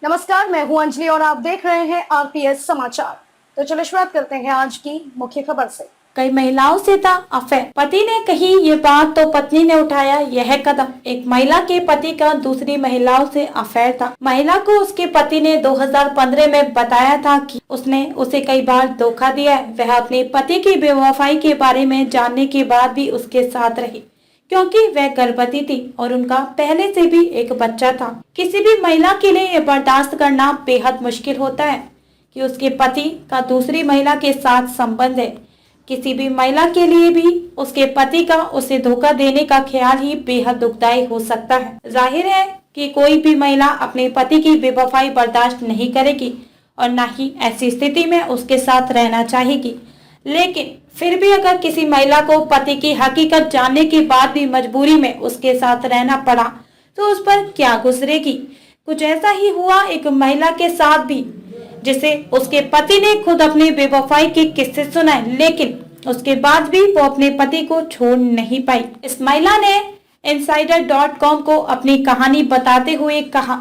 नमस्कार, मैं हूं अंजलि और आप देख रहे हैं आरपीएस समाचार। तो चलिए शुरुआत करते हैं आज की मुख्य खबर से। कई महिलाओं से था अफेयर, पति ने कही ये बात तो पत्नी ने उठाया यह कदम। एक महिला के पति का दूसरी महिलाओं से अफेयर था। महिला को उसके पति ने 2015 में बताया था कि उसने उसे कई बार धोखा दिया है। वह अपने पति की बेवफाई के बारे में जानने के बाद भी उसके साथ रही क्योंकि वह गर्भवती थी और उनका पहले से भी एक बच्चा था। किसी भी महिला के लिए यह बर्दाश्त करना बेहद मुश्किल होता है कि उसके पति का दूसरी महिला के साथ संबंध है। किसी भी महिला के लिए भी उसके पति का उसे धोखा देने का ख्याल ही बेहद दुखदायी हो सकता है। जाहिर है कि कोई भी महिला अपने पति की बेवफाई बर्दाश्त नहीं करेगी और न ही ऐसी स्थिति में उसके साथ रहना चाहेगी। लेकिन फिर भी अगर किसी महिला को पति की हकीकत जानने के बाद भी मजबूरी में उसके साथ रहना पड़ा तो उस पर क्या गुजरेगी। कुछ ऐसा ही हुआ एक महिला के साथ भी, जिसे उसके पति ने खुद अपने बेवफाई के किस्से सुनाए, लेकिन उसके बाद भी वो अपने पति को छोड़ नहीं पाई। इस महिला ने insider.com को अपनी कहानी बताते हुए कहा,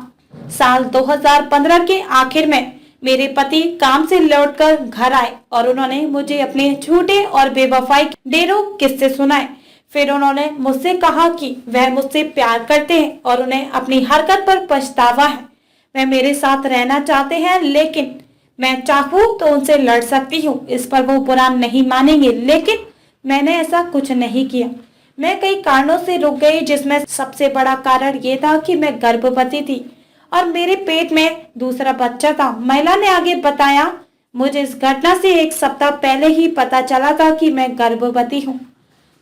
साल 2015 के आखिर में मेरे पति काम से लौटकर घर आए और उन्होंने मुझे अपने झूठे और बेवफाई के ढेरों किस्से सुनाए। फिर उन्होंने मुझसे कहा कि वह मुझसे प्यार करते हैं और उन्हें अपनी हरकत पर पछतावा है। वह मेरे साथ रहना चाहते हैं, लेकिन मैं चाहूँ तो उनसे लड़ सकती हूँ। इस पर वो बुरा नहीं मानेंगे, लेकिन मैंने ऐसा कुछ नहीं किया। मैं कई कारणों से रुक गई, जिसमें सबसे बड़ा कारण ये था कि मैं गर्भवती थी और मेरे पेट में दूसरा बच्चा था। महिला ने आगे बताया, मुझे इस घटना से एक सप्ताह पहले ही पता चला था कि मैं गर्भवती हूँ।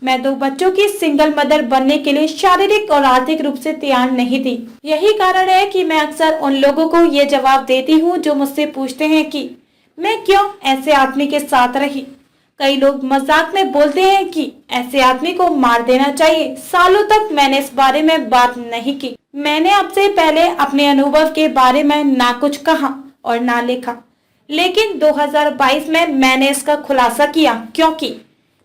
मैं 2 बच्चों की सिंगल मदर बनने के लिए शारीरिक और आर्थिक रूप से तैयार नहीं थी। यही कारण है कि मैं अक्सर उन लोगों को ये जवाब देती हूँ जो मुझसे पूछते हैं कि मैं क्यों ऐसे आदमी के साथ रही। कई लोग मजाक में बोलते हैं कि ऐसे आदमी को मार देना चाहिए। सालों तक मैंने इस बारे में बात नहीं की। मैंने आपसे पहले अपने अनुभव के बारे में ना कुछ कहा और ना लिखा, लेकिन 2022 में मैंने इसका खुलासा किया क्योंकि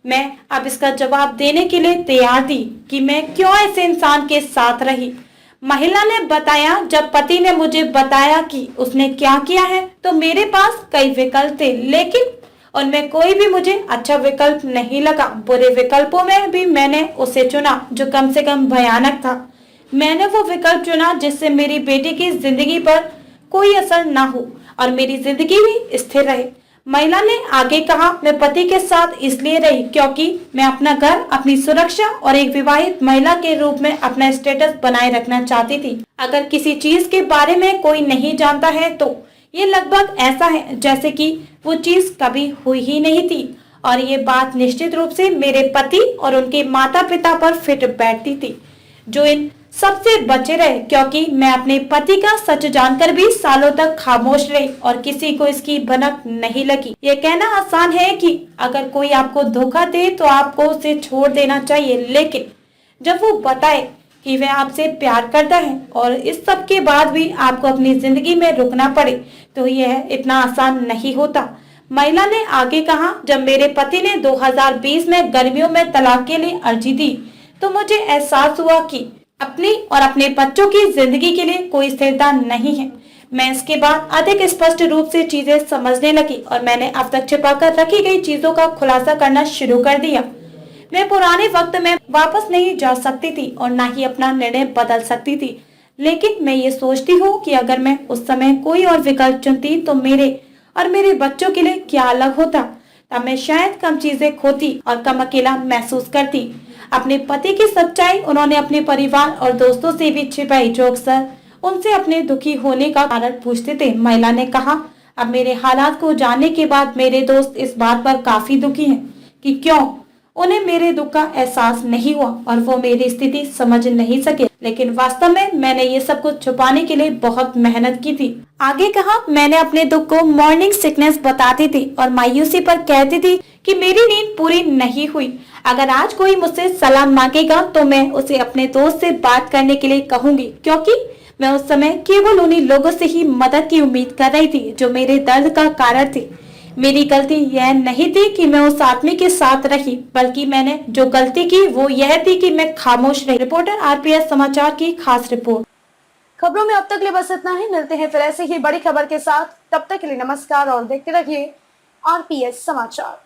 मैं अब इसका जवाब देने के लिए तैयार थी कि मैं क्यों ऐसे इंसान के साथ रही। महिला ने बताया, जब पति ने मुझे बताया कि उसने क्या किया है तो मेरे पास कई विकल्प थे, लेकिन उनमें कोई भी मुझे अच्छा विकल्प नहीं लगा। बुरे विकल्पों में भी मैंने उसे चुना जो कम से कम भयानक था। मैंने वो विकल्प चुना जिससे मेरी बेटी की जिंदगी पर कोई असर ना हो और मेरी जिंदगी भी स्थिर रहे। महिला ने आगे कहा, मैं पति के साथ इसलिए रही क्योंकि मैं अपना घर, अपनी सुरक्षा और एक विवाहित महिला के रूप में अपना स्टेटस बनाए रखना चाहती थी। अगर किसी चीज के बारे में कोई नहीं जानता है तो ये लगभग ऐसा है जैसे कि वो चीज कभी हुई ही नहीं थी, और ये बात निश्चित रूप से मेरे पति और उनके माता पिता पर फिट बैठती थी, जो इन सबसे बचे रहे क्योंकि मैं अपने पति का सच जानकर भी सालों तक खामोश रही और किसी को इसकी भनक नहीं लगी। ये कहना आसान है कि अगर कोई आपको धोखा दे तो आपको उसे छोड़ देना चाहिए, लेकिन जब वो बताए कि वह आपसे प्यार करता है और इस सब के बाद भी आपको अपनी जिंदगी में रुकना पड़े तो यह इतना आसान नहीं होता। महिला ने आगे कहा, जब मेरे पति ने 2020 में गर्मियों में तलाक के लिए अर्जी दी तो मुझे एहसास हुआ कि अपनी और अपने बच्चों की जिंदगी के लिए कोई स्थिरता नहीं है। मैं इसके बाद अधिक स्पष्ट रूप से चीजें समझने लगी और मैंने अब तक छिपाकर रखी गई चीजों का खुलासा करना शुरू कर दिया। मैं पुराने वक्त में वापस नहीं जा सकती थी और ना ही अपना निर्णय बदल सकती थी, लेकिन मैं ये सोचती हूँ कि अगर मैं उस समय कोई और विकल्प चुनती तो मेरे और मेरे बच्चों के लिए क्या अलग होता। तब मैं शायद कम चीजें खोती और कम अकेला महसूस करती। अपने पति की सच्चाई उन्होंने अपने परिवार और दोस्तों से भी छिपाई, जो अक्सर उनसे अपने दुखी होने का कारण पूछते थे। महिला ने कहा, अब मेरे हालात को जानने के बाद मेरे दोस्त इस बात पर काफी दुखी हैं कि क्यों उन्हें मेरे दुख का एहसास नहीं हुआ और वो मेरी स्थिति समझ नहीं सके, लेकिन वास्तव में मैंने ये सब कुछ छुपाने के लिए बहुत मेहनत की थी। आगे कहा, मैंने अपने दुख को मॉर्निंग सिकनेस बताती थी और मायूसी पर कहती थी कि मेरी नींद पूरी नहीं हुई। अगर आज कोई मुझसे सलाह मांगेगा तो मैं उसे अपने दोस्त से बात करने के लिए कहूंगी, क्योंकि मैं उस समय केवल उन्हीं लोगों से ही मदद की उम्मीद कर रही थी जो मेरे दर्द का कारण थे। मेरी गलती यह नहीं थी कि मैं उस आदमी के साथ रही, बल्कि मैंने जो गलती की वो यह थी कि मैं खामोश रही। रिपोर्टर आरपीएस समाचार की खास रिपोर्ट। खबरों में अब तक के लिए बस इतना ही। मिलते हैं फिर ऐसे ही बड़ी खबर के साथ। तब तक के लिए नमस्कार और देखते रहिए आरपीएस समाचार।